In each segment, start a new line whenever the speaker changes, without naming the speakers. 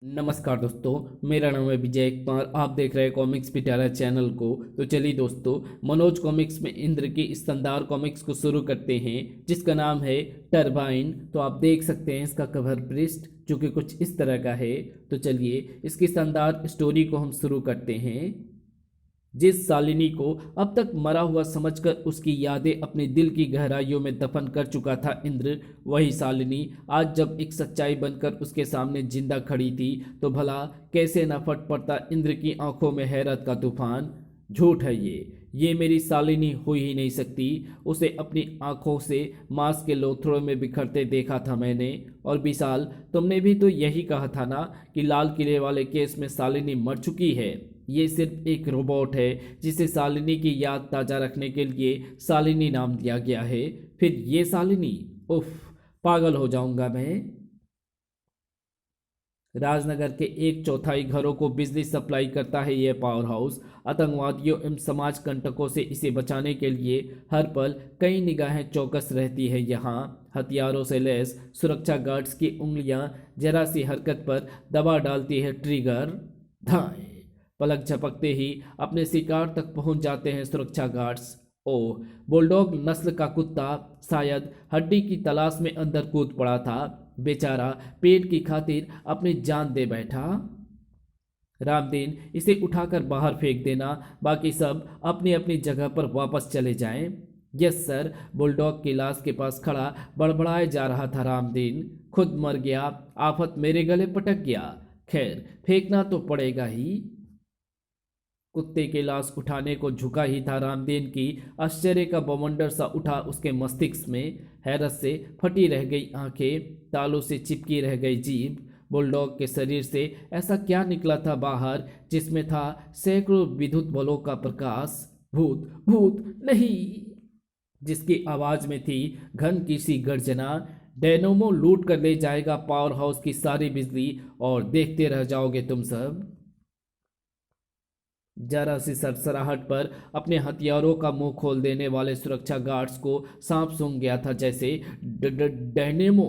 नमस्कार दोस्तों, मेरा नाम है विजय कुमार। आप देख रहे हैं कॉमिक्स पिटारा चैनल को। तो चलिए दोस्तों, मनोज कॉमिक्स में इंद्र की इस शानदार कॉमिक्स को शुरू करते हैं, जिसका नाम है टरबाइन। तो आप देख सकते हैं इसका कवर पृष्ठ जो कि कुछ इस तरह का है। तो चलिए इसकी शानदार स्टोरी को हम शुरू करते हैं। जिस शालिनी को अब तक मरा हुआ समझकर उसकी यादें अपने दिल की गहराइयों में दफन कर चुका था इंद्र, वही शालिनी आज जब एक सच्चाई बनकर उसके सामने जिंदा खड़ी थी तो भला कैसे न फट पड़ता इंद्र की आंखों में हैरत का तूफान। झूठ है ये मेरी शालिनी हो ही नहीं सकती। उसे अपनी आंखों से मांस के लोथड़ों में बिखरते देखा था मैंने। और विशाल, तुमने भी तो यही कहा था ना कि लाल किले वाले केस में शालिनी मर चुकी है। ये सिर्फ एक रोबोट है जिसे शालिनी की याद ताज़ा रखने के लिए शालिनी नाम दिया गया है। फिर ये शालिनी, उफ, पागल हो जाऊंगा मैं। राजनगर के एक चौथाई घरों को बिजली सप्लाई करता है यह पावर हाउस। आतंकवादियों एवं समाज कंटकों से इसे बचाने के लिए हर पल कई निगाहें चौकस रहती है। यहाँ हथियारों से लैस सुरक्षा गार्ड्स की उंगलियां जरा सी हरकत पर दबा डालती है ट्रिगर। धाएं, पलक झपकते ही अपने शिकार तक पहुंच जाते हैं सुरक्षा गार्ड्स। ओह, बुलडॉग नस्ल का कुत्ता शायद हड्डी की तलाश में अंदर कूद पड़ा था। बेचारा पेट की खातिर अपनी जान दे बैठा। रामदीन, इसे उठाकर बाहर फेंक देना, बाकी सब अपनी अपनी जगह पर वापस चले जाएं। Yes sir. बुलडॉग की लाश के पास खड़ा बड़बड़ाए जा रहा था रामदीन। खुद मर गया, आफत मेरे गले पटक गया। खैर, फेंकना तो पड़ेगा ही। कुत्ते की लाश उठाने को झुका ही था रामदीन की आश्चर्य का बवंडर सा उठा उसके मस्तिष्क में। हैरत से फटी रह गई आंखें, तालू से चिपकी रह गई जीभ। बुलडॉग के शरीर से ऐसा क्या निकला था बाहर जिसमें था सैकड़ों विद्युत बलों का प्रकाश। भूत, भूत नहीं, जिसकी आवाज में थी घन की सी गर्जना। डायनोमो लूट कर ले जाएगा पावर हाउस की सारी बिजली और देखते रह जाओगे तुम सब। जरा सी सरसराहट पर अपने हथियारों का मुंह खोल देने वाले सुरक्षा गार्ड्स को सांप सूंघ गया था जैसे। डायनेमो,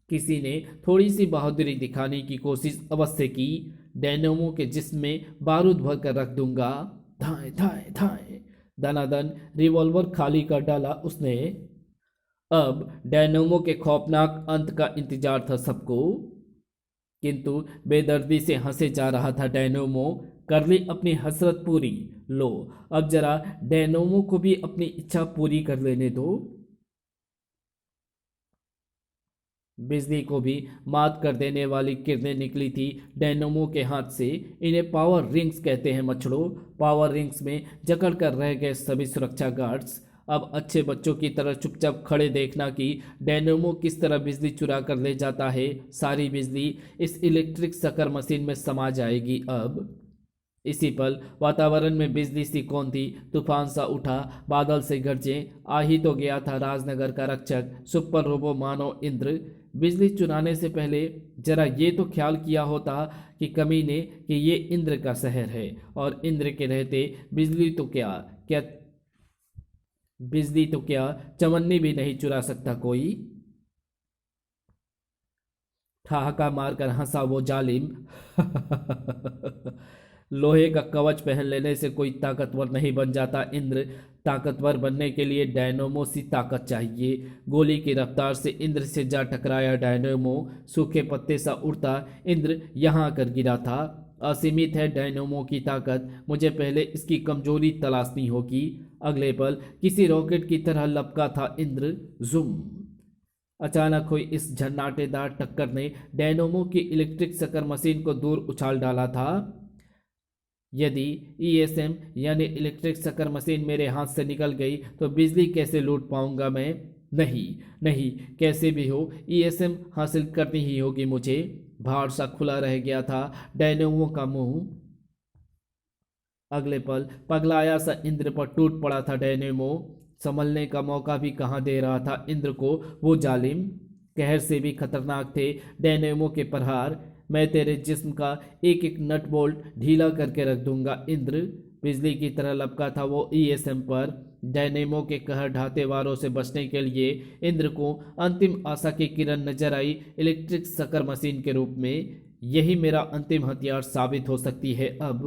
किसी ने थोड़ी सी बहादुरी दिखाने की कोशिश अवश्य की। डायनेमो के जिस्म में बारूद भर कर रख दूंगा। धाए धाए धाए, दनादन रिवॉल्वर खाली कर डाला उसने। अब डायनेमो के खौफनाक अंत का इंतजार था सबको, किंतु बेदर्दी से हंसे जा रहा था डायनोमो। कर ली अपनी हसरत पूरी। लो, अब जरा डायनोमो को भी अपनी इच्छा पूरी कर लेने दो। बिजली को भी मात कर देने वाली किरणें निकली थी डायनोमो के हाथ से। इन्हें पावर रिंग्स कहते हैं मछड़ों। पावर रिंग्स में जकड़ कर रह गए सभी सुरक्षा गार्ड्स। अब अच्छे बच्चों की तरह चुपचाप खड़े देखना कि डायनोमो किस तरह बिजली चुरा कर ले जाता है। सारी बिजली इस इलेक्ट्रिक शकर मशीन में समा जाएगी अब। इसी पल वातावरण में बिजली सी कौंधी तूफान सा उठा, बादल से गरजे। आ ही तो गया था राजनगर का रक्षक सुपर रोबो मानव इंद्र। बिजली चुराने से पहले जरा ये तो ख्याल किया होता कि कमीने कि ये इंद्र का शहर है और इंद्र के रहते बिजली तो क्या क्या बिजली तो क्या चमन्नी भी नहीं चुरा सकता कोई। ठहाका मारकर हंसा वो जालिम। लोहे का कवच पहन लेने से कोई ताकतवर नहीं बन जाता इंद्र। ताकतवर बनने के लिए डायनोमो सी ताकत चाहिए। गोली की रफ्तार से इंद्र से जा टकराया डायनोमो। सूखे पत्ते सा उड़ता इंद्र यहाँ आकर गिरा था। असीमित है डायनोमो की ताकत, मुझे पहले इसकी कमजोरी तलाशनी होगी। अगले पल किसी रॉकेट की तरह लपका था इंद्र। जुम, अचानक हुई इस झन्नाटेदार टक्कर ने डायनोमो की इलेक्ट्रिक शकर मशीन को दूर उछाल डाला था। यदि ईएसएम यानी इलेक्ट्रिक शकर मशीन मेरे हाथ से निकल गई तो बिजली कैसे लूट पाऊंगा मैं। नहीं नहीं, कैसे भी हो ईएसएम हासिल करनी ही होगी मुझे। भार सा खुला रह गया था डायनोमो का मुंह। अगले पल पगलाया सा इंद्र पर टूट पड़ा था डायनेमो। संभलने का मौका भी कहाँ दे रहा था इंद्र को वो जालिम। कहर से भी खतरनाक थे डायनेमो के प्रहार। मैं तेरे जिस्म का एक एक नट बोल्ट ढीला करके रख दूंगा इंद्र। बिजली की तरह लपका था वो ईएसएम पर। डायनेमो के कहर ढाते वारों से बचने के लिए इंद्र को अंतिम आशा की किरण नजर आई इलेक्ट्रिक शकर मशीन के रूप में। यही मेरा अंतिम हथियार साबित हो सकती है। अब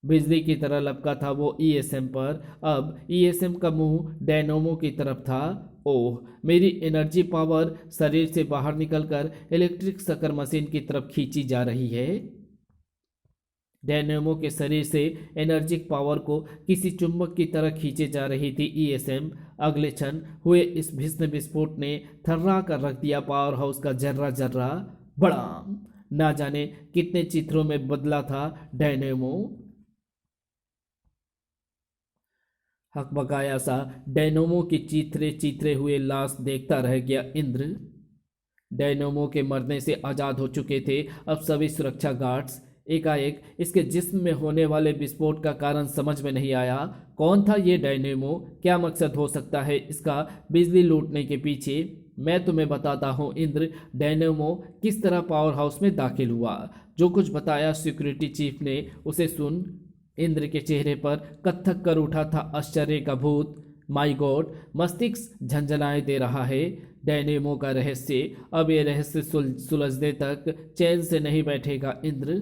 बिजली की तरह लपका था वो ईएसएम पर। अब ईएसएम का मुंह डायनोमो की तरफ था। ओह, मेरी एनर्जी पावर शरीर से बाहर निकलकर इलेक्ट्रिक शकर मशीन की तरफ खींची जा रही है। डायनेमो के शरीर से एनर्जी पावर को किसी चुंबक की तरह खींचे जा रही थी ईएसएम। अगले क्षण हुए इस भीषण विस्फोट ने थर्रा कर रख दिया पावर हाउस का जर्रा जर्रा। बड़ा ना जाने कितने चित्रों में बदला था डायनेमो। हकबकाया सा डायनोमो की चीथरे चीथरे हुए लाश देखता रह गया इंद्र। डायनोमो के मरने से आज़ाद हो चुके थे अब सभी सुरक्षा गार्ड्स। एकाएक इसके जिस्म में होने वाले विस्फोट का कारण समझ में नहीं आया। कौन था ये डायनेमो? क्या मकसद हो सकता है इसका बिजली लूटने के पीछे? मैं तुम्हें बताता हूँ इंद्र, डायनेमो किस तरह पावर हाउस में दाखिल हुआ। जो कुछ बताया सिक्योरिटी चीफ ने उसे सुन। इंद्र के चेहरे पर कत्थक कर उठा था आश्चर्य का भूत। माय गॉड, मस्तिष्क झंझनाए दे रहा है। डायनेमो का रहस्य, अब ये रहस्य सुलझने तक चैन से नहीं बैठेगा इंद्र।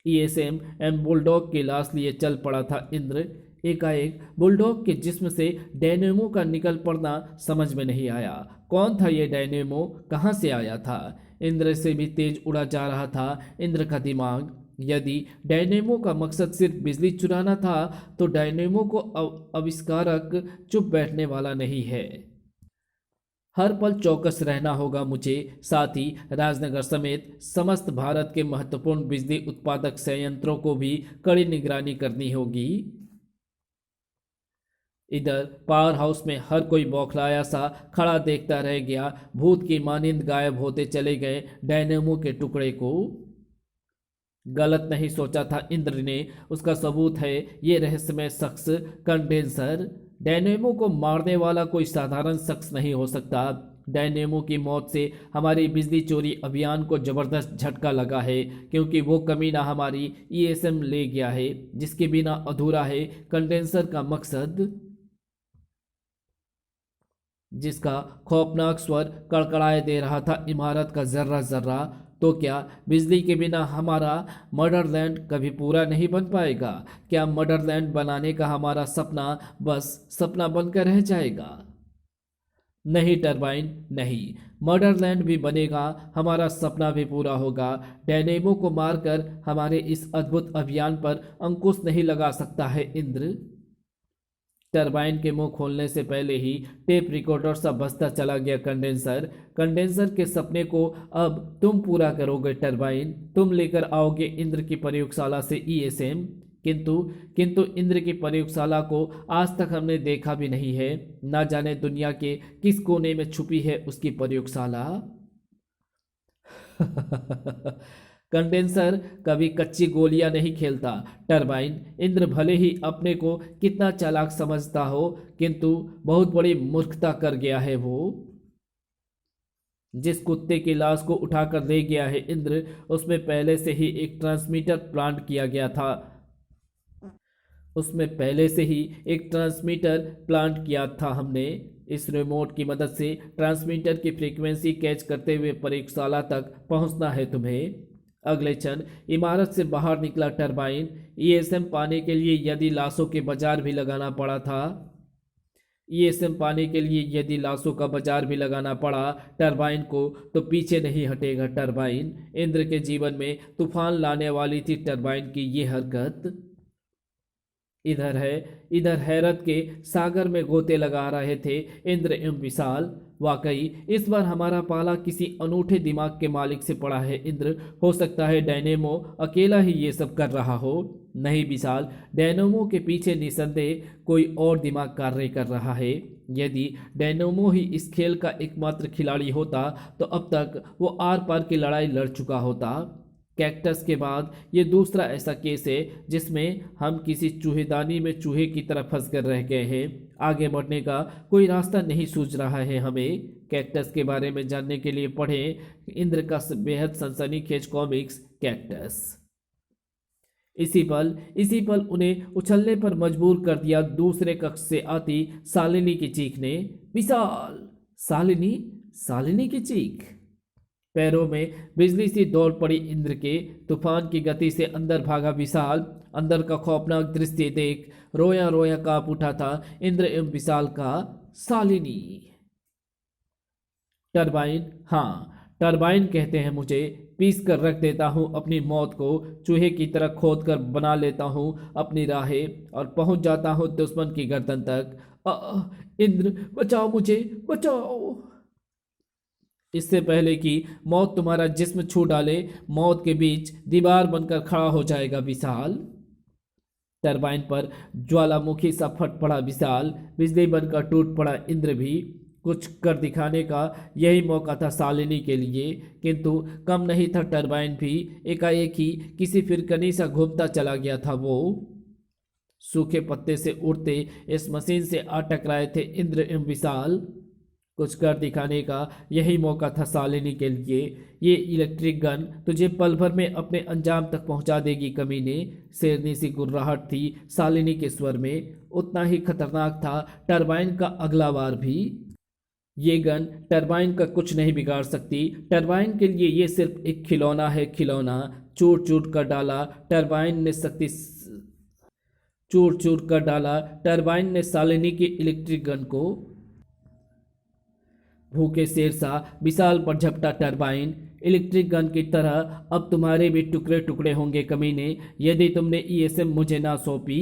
ईएसएम एम बुलडॉग की लाश लिए चल पड़ा था इंद्र। एकाएक बुलडॉग के जिस्म से डायनेमो का निकल पड़ना समझ में नहीं आया। कौन था ये डायनेमो? कहाँ से आया था? इंद्र से भी तेज उड़ा जा रहा था इंद्र का दिमाग। यदि डायनेमो का मकसद सिर्फ बिजली चुराना था तो डायनेमो को आविष्कारक चुप बैठने वाला नहीं है। हर पल चौकस रहना होगा मुझे। साथ ही राजनगर समेत समस्त भारत के महत्वपूर्ण बिजली उत्पादक संयंत्रों को भी कड़ी निगरानी करनी होगी। इधर पावर हाउस में हर कोई बौखलाया सा खड़ा देखता रह गया भूत की मानिंद गायब होते चले गए डायनेमो के टुकड़े को। गलत नहीं सोचा था इंद्र ने। उसका सबूत है ये रहस्यमय शख्स कंडेंसर। डायनेमो को मारने वाला कोई साधारण शख्स नहीं हो सकता। डायनेमो की मौत से हमारी बिजली चोरी अभियान को जबरदस्त झटका लगा है, क्योंकि वो कमीना हमारी ईएसएम ले गया है, जिसके बिना अधूरा है कंडेंसर का मकसद। जिसका खौफनाक स्वर कड़कड़ाए दे रहा था इमारत का जर्रा जर्रा। तो क्या बिजली के बिना हमारा मदरलैंड कभी पूरा नहीं बन पाएगा? क्या मदरलैंड बनाने का हमारा सपना बस सपना बनकर रह जाएगा? नहीं टरबाइन, नहीं, मदरलैंड भी बनेगा, हमारा सपना भी पूरा होगा। डायनेमो को मारकर हमारे इस अद्भुत अभियान पर अंकुश नहीं लगा सकता है इंद्र। टरबाइन के मुंह खोलने से पहले ही टेप रिकॉर्डर सा बजता चला गया कंडेंसर। कंडेंसर के सपने को अब तुम पूरा करोगे टरबाइन। तुम लेकर आओगे इंद्र की प्रयोगशाला से ईएसएम। किंतु किंतु इंद्र की प्रयोगशाला को आज तक हमने देखा भी नहीं है। ना जाने दुनिया के किस कोने में छुपी है उसकी प्रयोगशाला। कंडेंसर कभी कच्ची गोलियां नहीं खेलता टरबाइन। इंद्र भले ही अपने को कितना चालाक समझता हो, किंतु बहुत बड़ी मूर्खता कर गया है वो। जिस कुत्ते की लाश को उठाकर ले गया है इंद्र, उसमें पहले से ही एक ट्रांसमीटर प्लांट किया गया था। उसमें पहले से ही एक ट्रांसमीटर प्लांट किया था हमने। इस रिमोट की मदद से ट्रांसमीटर की फ्रीक्वेंसी कैच करते हुए प्रयोगशाला तक पहुंचना है तुम्हें। अगले क्षण इमारत से बाहर निकला टरबाइन। ईएसएम पाने के लिए यदि लाशों के बाजार भी लगाना पड़ा था ईएसएम पाने के लिए यदि लाशों का बाजार भी लगाना पड़ा टरबाइन को, तो पीछे नहीं हटेगा टरबाइन। इंद्र के जीवन में तूफान लाने वाली थी टरबाइन की ये हरकत। इधर हैरत के सागर में गोते लगा रहे थे इंद्र एवं विशाल। वाकई इस बार हमारा पाला किसी अनूठे दिमाग के मालिक से पड़ा है इंद्र। हो सकता है डायनेमो अकेला ही ये सब कर रहा हो। नहीं विशाल, डायनेमो के पीछे निसंदेह कोई और दिमाग कार्य कर रहा है। यदि डायनेमो ही इस खेल का एकमात्र खिलाड़ी होता तो अब तक वो आर पार की लड़ाई लड़ चुका होता। कैक्टस के बाद ये दूसरा ऐसा केस है जिसमें हम किसी चूहेदानी में चूहे की तरह फंस कर रह गए हैं। आगे बढ़ने का कोई रास्ता नहीं सूझ रहा है हमें। कैक्टस के बारे में जानने के लिए पढ़ें इंद्र का बेहद सनसनीखेज कॉमिक्स कैक्टस। इसी पल उन्हें उछलने पर मजबूर कर दिया दूसरे कक्ष से आती शालिनी की चीख ने। विशाल! शालिनी की चीख। पैरों में बिजली सी दौड़ पड़ी इंद्र के। तूफान की गति से अंदर भागा विशाल। अंदर का खौफनाक दृश्य देख रोया रोया कांप उठा था इंद्र एवं विशाल का। शालिनी। टरबाइन, हाँ टरबाइन कहते हैं मुझे। पीस कर रख देता हूँ अपनी मौत को, चूहे की तरह खोद कर बना लेता हूँ अपनी राहें और पहुंच जाता हूँ दुश्मन की गर्दन तक। इंद्र बचाओ मुझे, बचाओ। इससे पहले कि मौत तुम्हारा जिस्म छू डाले, मौत के बीच दीवार बनकर खड़ा हो जाएगा विशाल। टरबाइन पर ज्वालामुखी सा फट पड़ा विशाल। बिजली बनकर टूट पड़ा इंद्र भी। कुछ कर दिखाने का यही मौका था शालिनी के लिए, किंतु कम नहीं था टरबाइन भी। एकाएक ही किसी फिरकनी सा घूमता चला गया था वो। सूखे पत्ते से उड़ते इस मशीन से आ टकराए थे इंद्र एवं विशाल। कुछ कर दिखाने का यही मौका था शालिनी के लिए। ये इलेक्ट्रिक गन तुझे पल भर में अपने अंजाम तक पहुंचा देगी कमीने। शेरनी सी गुर्राहट थी शालिनी के स्वर में। उतना ही खतरनाक था टरबाइन का अगला वार भी। ये गन टरबाइन का कुछ नहीं बिगाड़ सकती। टरबाइन के लिए ये सिर्फ एक खिलौना है, खिलौना। चूर चूर कर डाला टरबाइन ने चूर चूर कर डाला टरबाइन ने शालिनी की इलेक्ट्रिक गन को। भूखे शेर सा विशाल पर झपटा टरबाइन। इलेक्ट्रिक गन की तरह अब तुम्हारे भी टुकड़े टुकड़े होंगे कमीने, यदि तुमने ईएसएम मुझे ना सौंपी।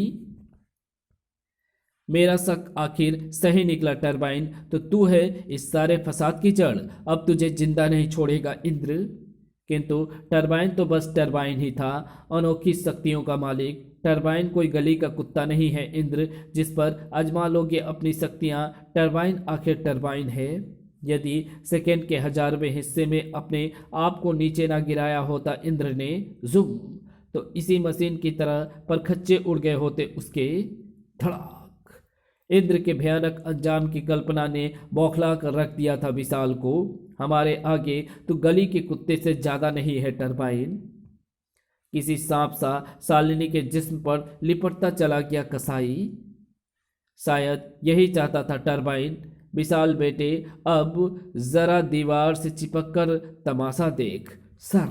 मेरा शक आखिर सही निकला टरबाइन, तो तू है इस सारे फसाद की जड़। अब तुझे जिंदा नहीं छोड़ेगा इंद्र। किंतु टरबाइन तो बस टरबाइन ही था, अनोखी शक्तियों का मालिक। टरबाइन कोई गली का कुत्ता नहीं है इंद्र, जिस पर आजमा लोगे अपनी शक्तियां। टरबाइन आखिर टरबाइन है। यदि सेकेंड के 1000वें हिस्से में अपने आप को नीचे ना गिराया होता इंद्र ने जुम, तो इसी मशीन की तरह परखच्चे उड़ गए होते उसके। धड़ाक। इंद्र के भयानक अंजाम की कल्पना ने बौखला कर रख दिया था विशाल को। हमारे आगे तो गली के कुत्ते से ज्यादा नहीं है टरबाइन। किसी सांप सा शालिनी के जिस्म पर लिपटता चला गया कसाई। शायद यही चाहता था टरबाइन। विशाल बेटे, अब जरा दीवार से चिपक कर तमाशा देख सर।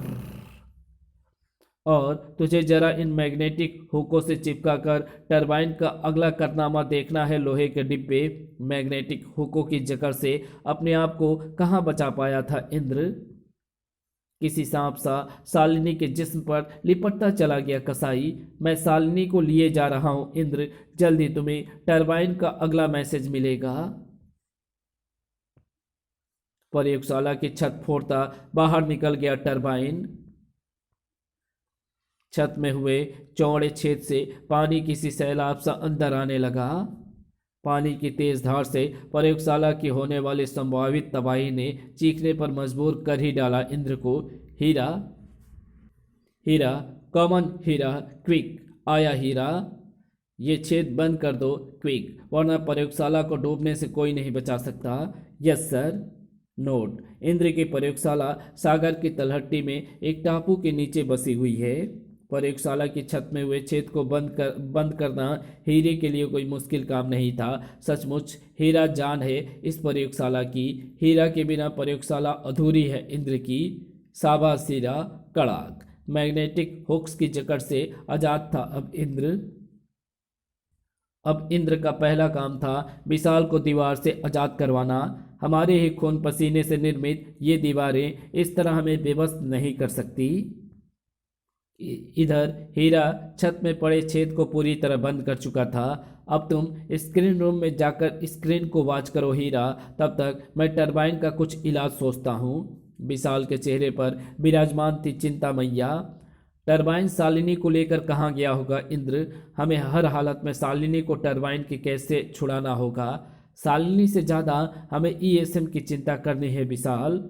और तुझे जरा इन मैग्नेटिक हुकों से चिपका कर टरबाइन का अगला कारनामा देखना है। लोहे के डिब्बे मैग्नेटिक हुकों की जकड़ से अपने आप को कहाँ बचा पाया था इंद्र। किसी सांप सा शालिनी के जिस्म पर लिपटता चला गया कसाई। मैं शालिनी को लिए जा रहा हूं इंद्र, जल्दी तुम्हें टरबाइन का अगला मैसेज मिलेगा। प्रयोगशाला की छत फोड़ता बाहर निकल गया टरबाइन। छत में हुए चौड़े छेद से पानी किसी सैलाब सा अंदर आने लगा। पानी की तेज धार से प्रयोगशाला की होने वाली संभावित तबाही ने चीखने पर मजबूर कर ही डाला इंद्र को। हीरा, हीरा, कॉमन हीरा, क्विक, आया हीरा। ये छेद बंद कर दो क्विक, वरना प्रयोगशाला को डूबने से कोई नहीं बचा सकता। Yes sir. नोट: इंद्र की प्रयोगशाला सागर की तलहटी में एक टापू के नीचे बसी हुई है। प्रयोगशाला की छत में हुए छेद को बंद करना हीरे के लिए कोई मुश्किल काम नहीं था। सचमुच हीरा जान है इस प्रयोगशाला की। हीरा के बिना प्रयोगशाला अधूरी है इंद्र की। शाबाश हीरा। कड़ाक। मैग्नेटिक हुक्स की जकड़ से आजाद था अब इंद्र। अब इंद्र का पहला काम था विशाल को दीवार से आजाद करवाना। हमारे ही खून पसीने से निर्मित ये दीवारें इस तरह हमें बेबस नहीं कर सकती। इधर हीरा छत में पड़े छेद को पूरी तरह बंद कर चुका था। अब तुम स्क्रीन रूम में जाकर स्क्रीन को वॉच करो हीरा, तब तक मैं टरबाइन का कुछ इलाज सोचता हूँ। विशाल के चेहरे पर विराजमान थी चिंता मैया। टरबाइन शालिनी को लेकर कहाँ गया होगा इंद्र? हमें हर हालत में शालिनी को टरबाइन के कैसे छुड़ाना होगा। शालिनी से ज़्यादा हमें ईएसएम की चिंता करनी है विशाल।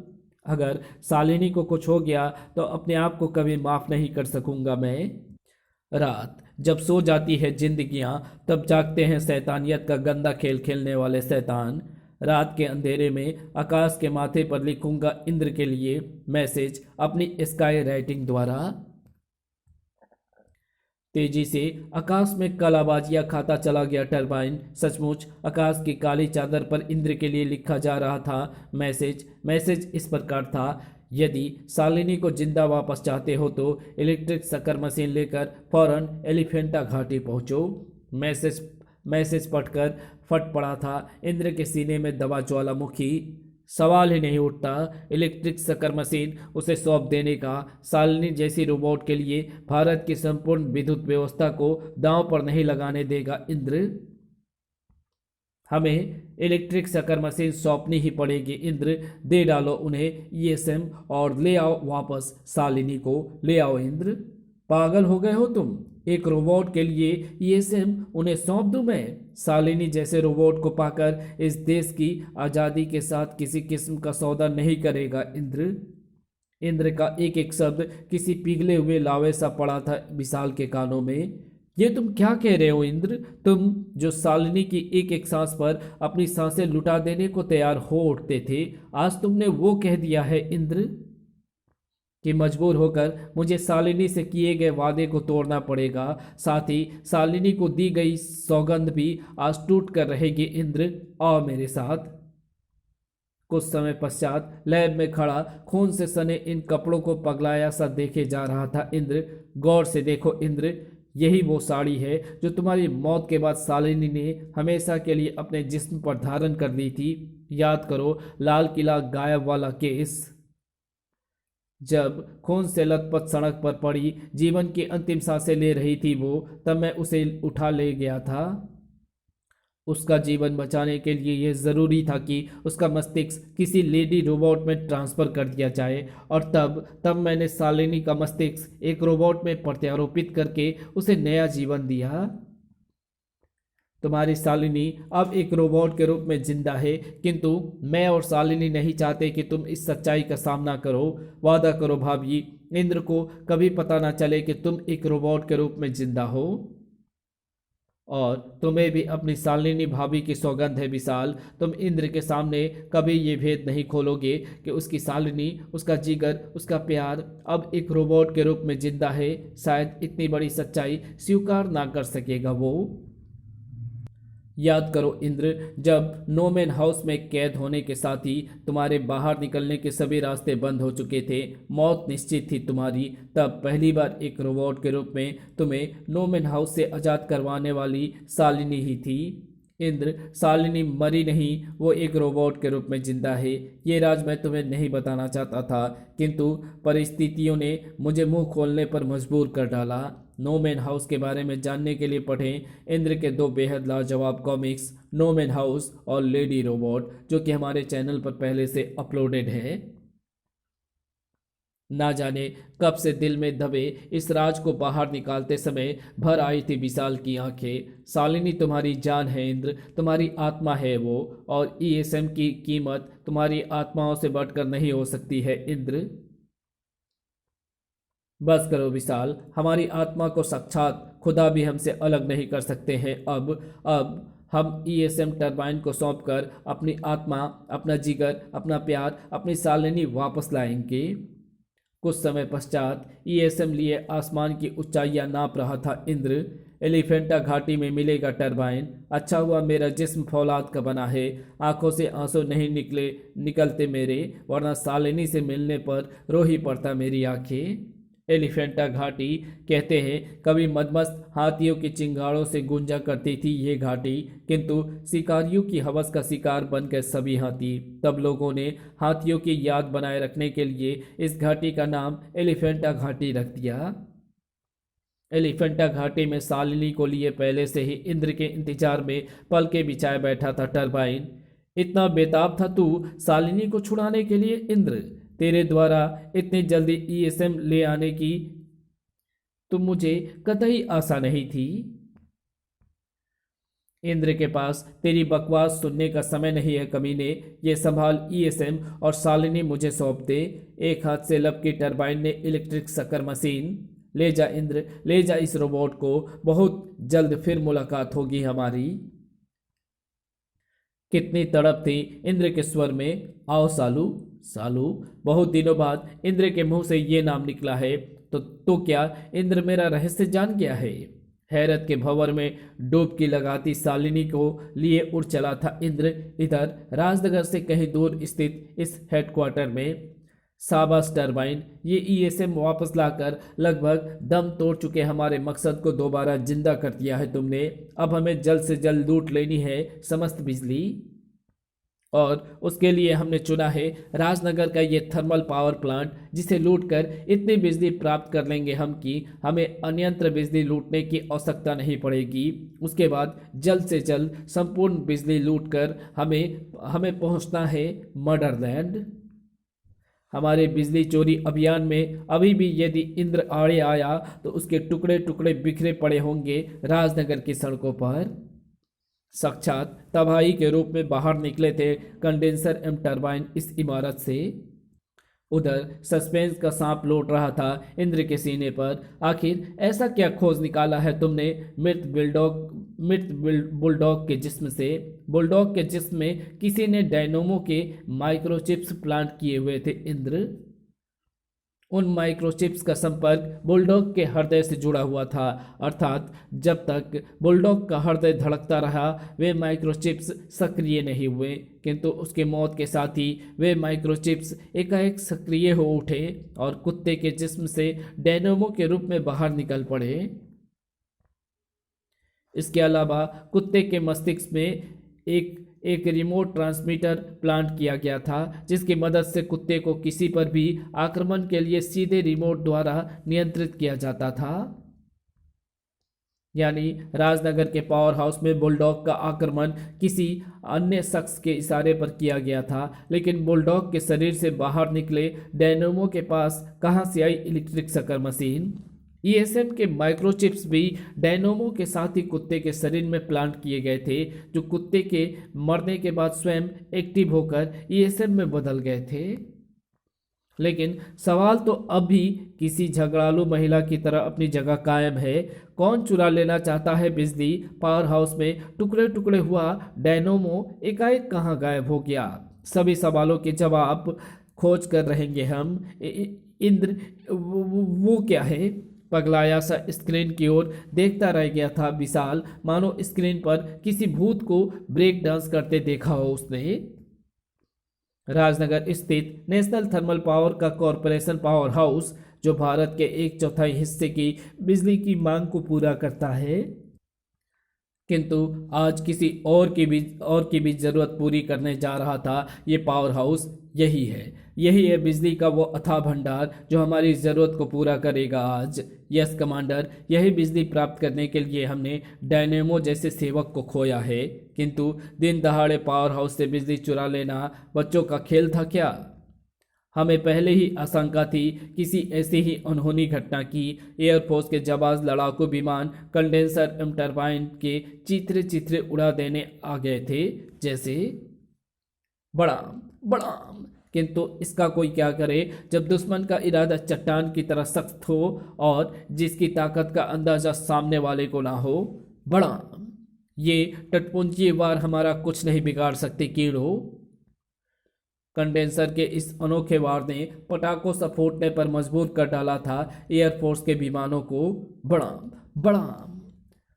अगर शालिनी को कुछ हो गया तो अपने आप को कभी माफ़ नहीं कर सकूंगा मैं। रात जब सो जाती है जिंदगियां, तब जागते हैं शैतानियत का गंदा खेल खेलने वाले शैतान। रात के अंधेरे में आकाश के माथे पर लिखूंगा इंद्र के लिए मैसेज अपनी स्काई राइटिंग द्वारा। तेजी से आकाश में कलाबाजियां खाता चला गया टरबाइन। सचमुच आकाश की काली चादर पर इंद्र के लिए लिखा जा रहा था मैसेज। मैसेज इस प्रकार था: यदि शालिनी को जिंदा वापस चाहते हो तो इलेक्ट्रिक शक्कर मशीन लेकर फौरन एलिफेंटा घाटी पहुंचो। मैसेज मैसेज पढ़कर फट पड़ा था इंद्र के सीने में दबा ज्वालामुखी। सवाल ही नहीं उठता इलेक्ट्रिक शक्कर मशीन उसे सौंप देने का। शालिनी जैसी रोबोट के लिए भारत की संपूर्ण विद्युत व्यवस्था को दांव पर नहीं लगाने देगा इंद्र। हमें इलेक्ट्रिक शक्कर मशीन सौंपनी ही पड़ेगी इंद्र। दे डालो उन्हें ईएसएम और ले आओ वापस शालिनी को। ले आओ इंद्र। पागल हो गए हो तुम? एक रोबोट के लिए ईएसएम उन्हें सौंप दूं मैं? शालिनी जैसे रोबोट को पाकर इस देश की आज़ादी के साथ किसी किस्म का सौदा नहीं करेगा इंद्र। इंद्र का एक एक शब्द किसी पिघले हुए लावे सा पड़ा था विशाल के कानों में। ये तुम क्या कह रहे हो इंद्र? तुम जो शालिनी की एक एक सांस पर अपनी सांसें लुटा देने को तैयार हो उठते थे, आज तुमने वो कह दिया है इंद्र कि मजबूर होकर मुझे शालिनी से किए गए वादे को तोड़ना पड़ेगा। साथ ही शालिनी को दी गई सौगंध भी आज टूट कर रहेगी इंद्र। आओ मेरे साथ। कुछ समय पश्चात लैब में खड़ा खून से सने इन कपड़ों को पगलाया सा देखे जा रहा था इंद्र। गौर से देखो इंद्र, यही वो साड़ी है जो तुम्हारी मौत के बाद शालिनी ने हमेशा के लिए अपने जिस्म पर धारण कर ली थी। याद करो लाल किला गायब वाला केस। जब खून से लथपथ सड़क पर पड़ी जीवन की अंतिम सांसें ले रही थी वो, तब मैं उसे उठा ले गया था। उसका जीवन बचाने के लिए यह ज़रूरी था कि उसका मस्तिष्क किसी लेडी रोबोट में ट्रांसफ़र कर दिया जाए, और तब मैंने शालिनी का मस्तिष्क एक रोबोट में प्रत्यारोपित करके उसे नया जीवन दिया। तुम्हारी शालिनी अब एक रोबोट के रूप में जिंदा है, किंतु मैं और शालिनी नहीं चाहते कि तुम इस सच्चाई का सामना करो। वादा करो भाभी, इंद्र को कभी पता ना चले कि तुम एक रोबोट के रूप में जिंदा हो। और तुम्हें भी अपनी शालिनी भाभी की सौगंध है विशाल, तुम इंद्र के सामने कभी ये भेद नहीं खोलोगे कि उसकी शालिनी, उसका जिगर, उसका प्यार अब एक रोबोट के रूप में जिंदा है। शायद इतनी बड़ी सच्चाई स्वीकार ना कर सकेगा वो। याद करो इंद्र, जब नोमैन हाउस में कैद होने के साथ ही तुम्हारे बाहर निकलने के सभी रास्ते बंद हो चुके थे, मौत निश्चित थी तुम्हारी, तब पहली बार एक रोबोट के रूप में तुम्हें नोमैन हाउस से आज़ाद करवाने वाली शालिनी ही थी। इंद्र, शालिनी मरी नहीं, वो एक रोबोट के रूप में जिंदा है। ये राज मैं तुम्हें नहीं बताना चाहता था, किंतु परिस्थितियों ने मुझे मुंह खोलने पर मजबूर कर डाला। नोमैन हाउस के बारे में जानने के लिए पढ़ें इंद्र के दो बेहद लाजवाब कॉमिक्स, नोमैन हाउस और लेडी रोबोट, जो कि हमारे चैनल पर पहले से अपलोडेड है। ना जाने कब से दिल में दबे इस राज को बाहर निकालते समय भर आई थी विशाल की आंखें। शालिनी तुम्हारी जान है इंद्र, तुम्हारी आत्मा है वो, और ईएसएम की कीमत तुम्हारी आत्माओं से बढ़कर नहीं हो सकती है इंद्र। बस करो विशाल, हमारी आत्मा को साक्षात खुदा भी हमसे अलग नहीं कर सकते हैं। अब हम ईएसएम टरबाइन को सौंपकर अपनी आत्मा, अपना जिगर, अपना प्यार, अपनी शालिनी वापस लाएंगे। कुछ समय पश्चात ईएसएम लिए आसमान की ऊंचाइयां नाप रहा था इंद्र। एलिफेंटा घाटी में मिलेगा टरबाइन। अच्छा हुआ मेरा जिस्म फौलाद का बना है, आंखों से आंसू नहीं निकलते मेरे, वरना शालिनी से मिलने पर रो ही पड़ता मेरी आंखें। एलिफेंटा घाटी, कहते हैं कभी मदमस्त हाथियों की चिंगाड़ों से गूंजा करती थी ये घाटी, किंतु शिकारियों की हवस का शिकार बन गए सभी हाथी। तब लोगों ने हाथियों की याद बनाए रखने के लिए इस घाटी का नाम एलिफेंटा घाटी रख दिया। एलिफेंटा घाटी में शालिनी को लिए पहले से ही इंद्र के इंतजार में पलके बिछाए बैठा था टरबाइन। इतना बेताब था तू शालिनी को छुड़ाने के लिए इंद्र? तेरे द्वारा इतनी जल्दी ईएसएम ले आने की तो मुझे कतई आशा नहीं थी। इंद्र के पास तेरी बकवास सुनने का समय नहीं है कमीने। ये संभाल ईएसएम और शालिनी मुझे सौंप दे। एक हाथ से लपकी टरबाइन ने इलेक्ट्रिक शक्कर मशीन। ले जा इंद्र, ले जा इस रोबोट को, बहुत जल्द फिर मुलाकात होगी हमारी। कितनी तड़प थी इंद्र के स्वर में। आओ सालू, सालू। बहुत दिनों बाद इंद्र के मुंह से ये नाम निकला है, तो क्या इंद्र मेरा रहस्य जान गया है? हैरत के भंवर में डुबकी लगाती शालिनी को लिए उड़ चला था इंद्र। इधर राजनगर से कहीं दूर स्थित इस हेडक्वार्टर में शाबाश टरबाइन, ये ईएसएम वापस लाकर लगभग दम तोड़ चुके हमारे मकसद को दोबारा जिंदा कर दिया है तुमने। अब हमें जल्द से जल्द लूट लेनी है समस्त बिजली, और उसके लिए हमने चुना है राजनगर का ये थर्मल पावर प्लांट, जिसे लूटकर इतनी बिजली प्राप्त कर लेंगे हम कि हमें अन्यंत्र बिजली लूटने की आवश्यकता नहीं पड़ेगी। उसके बाद जल्द से जल्द संपूर्ण बिजली लूटकर हमें पहुंचना है मर्डरलैंड। हमारे बिजली चोरी अभियान में अभी भी यदि इंद्र आड़े आया तो उसके टुकड़े टुकड़े बिखरे पड़े होंगे राजनगर की सड़कों पर। साक्षात तबाही के रूप में बाहर निकले थे कंडेंसर एवं टरबाइन इस इमारत से। उधर सस्पेंस का सांप लौट रहा था इंद्र के सीने पर। आखिर ऐसा क्या खोज निकाला है तुमने मृत बुलडॉग के जिस्म से? बुलडॉग के जिस्म में किसी ने डायनोमो के माइक्रोचिप्स प्लांट किए हुए थे इंद्र। उन माइक्रोचिप्स का संपर्क बुलडॉग के हृदय से जुड़ा हुआ था, अर्थात जब तक बुलडॉग का हृदय धड़कता रहा वे माइक्रोचिप्स सक्रिय नहीं हुए, किंतु उसके मौत के साथ ही वे माइक्रोचिप्स एकाएक सक्रिय हो उठे और कुत्ते के जिस्म से डायनोमो के रूप में बाहर निकल पड़े। इसके अलावा कुत्ते के मस्तिष्क में एक रिमोट ट्रांसमीटर प्लांट किया गया था, जिसकी मदद से कुत्ते को किसी पर भी आक्रमण के लिए सीधे रिमोट द्वारा नियंत्रित किया जाता था। यानी राजनगर के पावर हाउस में बुलडॉग का आक्रमण किसी अन्य शख्स के इशारे पर किया गया था, लेकिन बुलडॉग के शरीर से बाहर निकले डायनोमो के पास कहां से आई इलेक्ट्रिक शकर मशीन? ईएसएम के माइक्रोचिप्स भी डायनोमो के साथ ही कुत्ते के शरीर में प्लांट किए गए थे, जो कुत्ते के मरने के बाद स्वयं एक्टिव होकर ईएसएम में बदल गए थे। लेकिन सवाल तो अब भी किसी झगड़ालू महिला की तरह अपनी जगह कायम है। कौन चुरा लेना चाहता है बिजली? पावर हाउस में टुकड़े टुकड़े हुआ डायनोमो एकाएक कहाँ गायब हो गया? सभी सवालों के जवाब खोज कर रहेंगे हम। इंद्र वो क्या है? पगलाया सा स्क्रीन की ओर देखता रह गया था विशाल, मानो स्क्रीन पर किसी भूत को ब्रेक डांस करते देखा हो उसने। राजनगर स्थित नेशनल थर्मल पावर का कॉरपोरेशन पावर हाउस, जो भारत के 1/4 हिस्से की बिजली की मांग को पूरा करता है, किंतु आज किसी और की भी जरूरत पूरी करने जा रहा था। ये पावर हाउस यही है बिजली का वो अथाह भंडार जो हमारी ज़रूरत को पूरा करेगा आज। यस कमांडर, यही बिजली प्राप्त करने के लिए हमने डायनेमो जैसे सेवक को खोया है, किंतु दिन दहाड़े पावर हाउस से बिजली चुरा लेना बच्चों का खेल था क्या? हमें पहले ही आशंका थी किसी ऐसी ही अनहोनी घटना की। एयरफोर्स के जाबाज लड़ाकू विमान कंडेंसर एवं टरबाइन के चित्रे चित्रे उड़ा देने आ गए थे जैसे। बड़ाम, किंतु इसका कोई क्या करे जब दुश्मन का इरादा चट्टान की तरह सख्त हो और जिसकी ताकत का अंदाजा सामने वाले को ना हो। बड़ाम, ये टटपुंजी वार हमारा कुछ नहीं बिगाड़ सकते कीड़ो। कंडेंसर के इस अनोखे वार ने पटाखों से फूटने पर मजबूर कर डाला था एयरफोर्स के विमानों को। बड़ाम,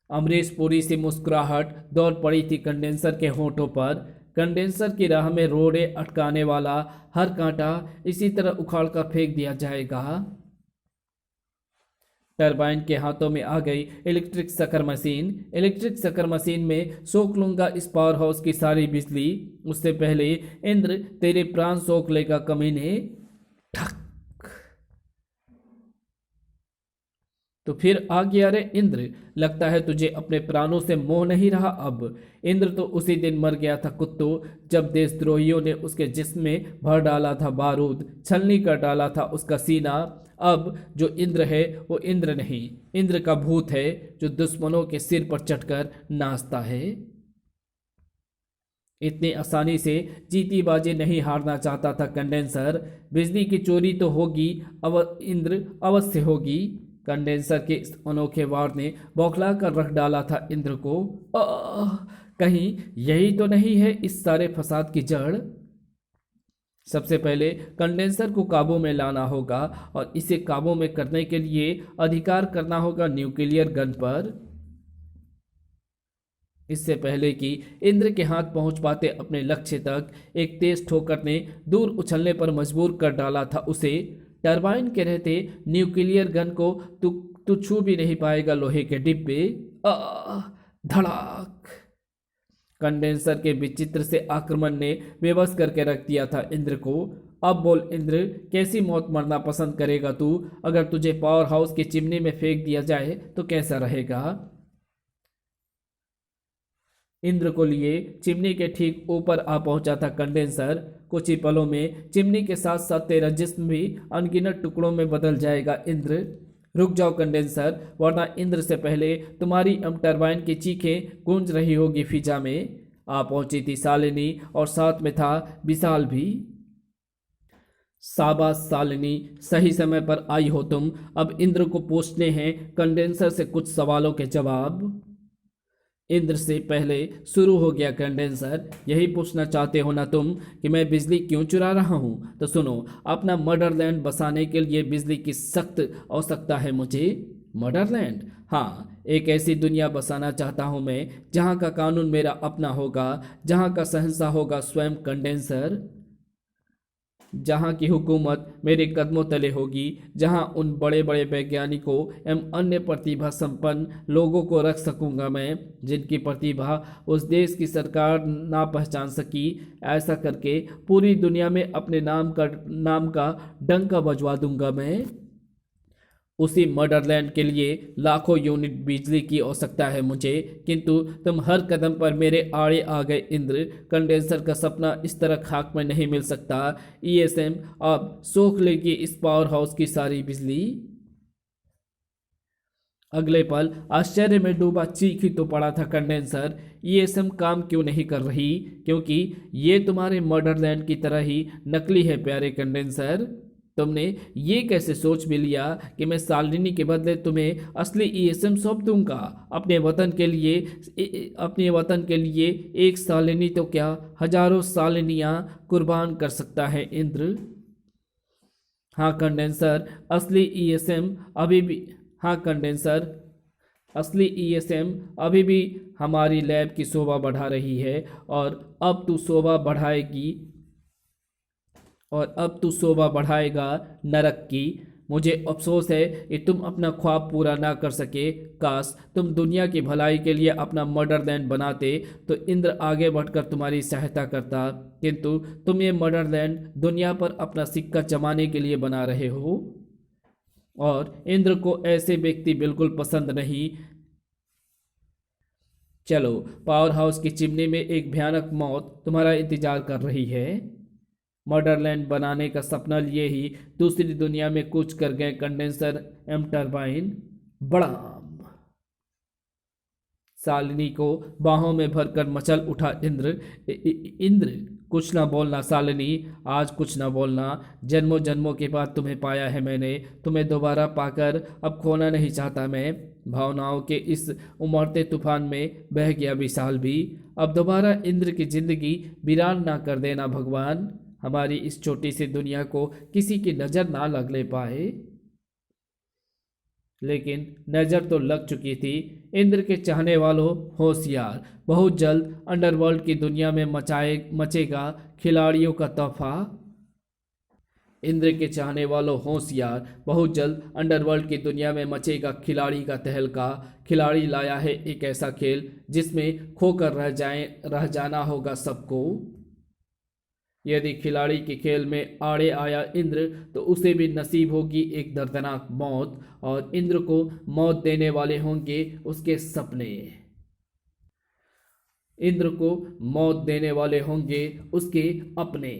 अमरीश पुरी से मुस्कुराहट दौड़ पड़ी थी कंडेंसर के होठों पर। कंडेंसर की राह में रोड़े अटकाने वाला हर कांटा इसी तरह उखाड़ कर फेंक दिया जाएगा। टरबाइन के हाथों में आ गई इलेक्ट्रिक शकर मशीन में सोख लूंगा इस पावर हाउस की सारी बिजली। उससे पहले इंद्र तेरे प्राण सोख लेगा कमीने। ठक। तो फिर आ गया रे इंद्र, लगता है तुझे अपने प्राणों से मोह नहीं रहा अब। इंद्र तो उसी दिन मर गया था कुत्तू, जब देशद्रोहियों ने उसके जिस्म में भर डाला था बारूद, छलनी कर डाला था उसका सीना। अब जो इंद्र है वो इंद्र नहीं, इंद्र का भूत है जो दुश्मनों के सिर पर चढ़कर नाचता है। इतनी आसानी से जीती बाजी नहीं हारना चाहता था कंडेंसर। बिजली की चोरी तो होगी, इंद्र अवश्य होगी। कंडेंसर के इस अनोखे वार ने बौखला कर रख डाला था इंद्र को। कहीं यही तो नहीं है इस सारे फसाद की जड़? सबसे पहले कंडेंसर को काबू में लाना होगा और इसे काबू में करने के लिए अधिकार करना होगा न्यूक्लियर गन पर। इससे पहले कि इंद्र के हाथ पहुंच पाते अपने लक्ष्य तक, एक तेज ठोकर ने दूर उछलने पर मजबूर कर डाला था उसे। टरबाइन के रहते न्यूक्लियर गन को तू तू छू भी नहीं पाएगा लोहे के डिब्बे। आ धड़ाक। कंडेंसर के विचित्र से आक्रमण ने बेबस करके रख दिया था इंद्र को। अब बोल इंद्र, कैसी मौत मरना पसंद करेगा तू? अगर तुझे पावर हाउस की चिमनी में फेंक दिया जाए तो कैसा रहेगा? इंद्र को लिए चिमनी के ठीक ऊपर आ पहुंचा था कंडेंसर। कुछ ही पलों में चिमनी के साथ साथ तेरा जिस्म भी अनगिनत टुकड़ों में बदल जाएगा इंद्र। रुक जाओ कंडेंसर, वरना इंद्र से पहले तुम्हारी टरबाइन की चीखें गूंज रही होगी फिजा में। आ पहुंची थी शालिनी और साथ में था विशाल भी। शाबाश शालिनी, सही समय पर आई हो तुम। अब इंद्र को पूछने हैं कंडेंसर से कुछ सवालों के जवाब। इंद्र से पहले शुरू हो गया कंडेंसर। यही पूछना चाहते हो ना तुम कि मैं बिजली क्यों चुरा रहा हूँ? तो सुनो, अपना मदरलैंड बसाने के लिए बिजली की सख्त आवश्यकता है मुझे। मदरलैंड? हाँ, एक ऐसी दुनिया बसाना चाहता हूँ मैं जहाँ का कानून मेरा अपना होगा, जहाँ का शहंशाह होगा स्वयं कंडेंसर, जहाँ की हुकूमत मेरे कदमों तले होगी, जहाँ उन बड़े बड़े वैज्ञानिकों एवं अन्य प्रतिभा संपन्न लोगों को रख सकूंगा मैं, जिनकी प्रतिभा उस देश की सरकार ना पहचान सकी। ऐसा करके पूरी दुनिया में अपने नाम का डंका बजवा दूंगा मैं। उसी मदरलैंड के लिए लाखों यूनिट बिजली की आवश्यकता है मुझे, किंतु तुम हर कदम पर मेरे आड़े आ गए इंद्र। कंडेंसर का सपना इस तरह खाक में नहीं मिल सकता। ईएसएम अब सोख लेगी इस पावर हाउस की सारी बिजली। अगले पल आश्चर्य में डूबा चीख ही तो पड़ा था कंडेंसर। ईएसएम काम क्यों नहीं कर रही? क्योंकि ये तुम्हारे मदरलैंड की तरह ही नकली है प्यारे कंडेंसर। तुमने ये कैसे सोच भी लिया कि मैं शालिनी के बदले तुम्हें असली ईएसएम सौंप दूंगा? अपने वतन के लिए एक शालिनी तो क्या, हजारों शालिनियां कुर्बान कर सकता है इंद्र। हाँ कंडेंसर, असली ईएसएम अभी भी हाँ कंडेंसर, असली ईएसएम अभी भी हमारी लैब की शोभा बढ़ा रही है। और अब तू शोभा बढ़ाएगा नरक की। मुझे अफसोस है कि तुम अपना ख्वाब पूरा ना कर सके। काश तुम दुनिया की भलाई के लिए अपना मदरलैंड बनाते तो इंद्र आगे बढ़कर तुम्हारी सहायता करता, किंतु तुम ये मदरलैंड दुनिया पर अपना सिक्का जमाने के लिए बना रहे हो। और इंद्र को ऐसे व्यक्ति बिल्कुल पसंद नहीं। चलो, पावर हाउस की चिमनी में एक भयानक मौत तुम्हारा इंतजार कर रही है। मदरलैंड बनाने का सपना लिए ही दूसरी दुनिया में कूच कर गए कंडेंसर टरबाइन। बड़ा शालिनी को बाहों में भरकर मचल उठा इंद्र। इंद्र, कुछ ना बोलना शालिनी, आज कुछ ना बोलना। जन्मों जन्मों के बाद तुम्हें पाया है मैंने, तुम्हें दोबारा पाकर अब खोना नहीं चाहता मैं। भावनाओं के इस उमड़ते तूफान में बह गया विशाल भी। अब दोबारा इंद्र की जिंदगी वीरान ना कर देना भगवान। हमारी इस छोटी सी दुनिया को किसी की नज़र ना लगने पाए। लेकिन नज़र तो लग चुकी थी। इंद्र के चाहने वालों होशियार, बहुत जल्द अंडरवर्ल्ड की दुनिया में मचेगा खिलाड़ियों का तोहफा। इंद्र के चाहने वालों होशियार, बहुत जल्द अंडरवर्ल्ड की दुनिया में मचेगा खिलाड़ी का तहलका। खिलाड़ी लाया है एक ऐसा खेल जिसमें खोकर रह जाना होगा सबको। यदि खिलाड़ी के खेल में आड़े आया इंद्र तो उसे भी नसीब होगी एक दर्दनाक मौत, और इंद्र को मौत देने वाले होंगे उसके सपने। इंद्र को मौत देने वाले होंगे उसके अपने।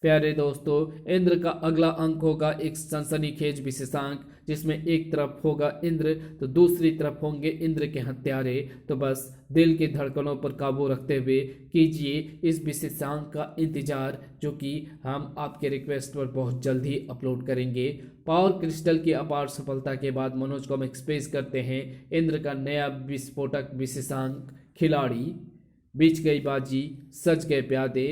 प्यारे दोस्तों, इंद्र का अगला अंक होगा एक सनसनीखेज विशेषांक, जिसमें एक तरफ होगा इंद्र तो दूसरी तरफ होंगे इंद्र के हत्यारे। तो बस दिल की धड़कनों पर काबू रखते हुए कीजिए इस विशेषांक का इंतजार, जो कि हम आपके रिक्वेस्ट पर बहुत जल्द ही अपलोड करेंगे। पावर क्रिस्टल की अपार सफलता के बाद मनोज को हम एक्सप्रेस करते हैं इंद्र का नया विस्फोटक विशेषांक खिलाड़ी। बीच गई बाजी, सज गए प्यादे।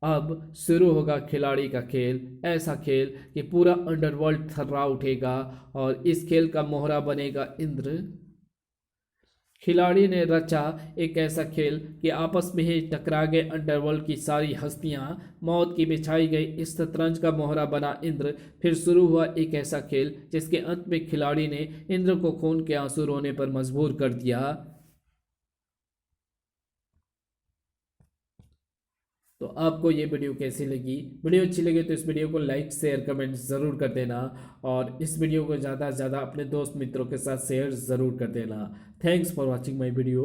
अब शुरू होगा खिलाड़ी का खेल। ऐसा खेल कि पूरा अंडरवर्ल्ड थर्रा उठेगा और इस खेल का मोहरा बनेगा इंद्र। खिलाड़ी ने रचा एक ऐसा खेल कि आपस में ही टकरा गए अंडरवर्ल्ड की सारी हस्तियां। मौत की बिछाई गई इस शतरंज का मोहरा बना इंद्र। फिर शुरू हुआ एक ऐसा खेल जिसके अंत में खिलाड़ी ने इंद्र को खून के आंसू रोने पर मजबूर कर दिया। तो आपको ये वीडियो कैसी लगी? वीडियो अच्छी लगी तो इस वीडियो को लाइक शेयर कमेंट ज़रूर कर देना, और इस वीडियो को ज़्यादा से ज़्यादा अपने दोस्त मित्रों के साथ शेयर ज़रूर कर देना। Thanks for watching my video.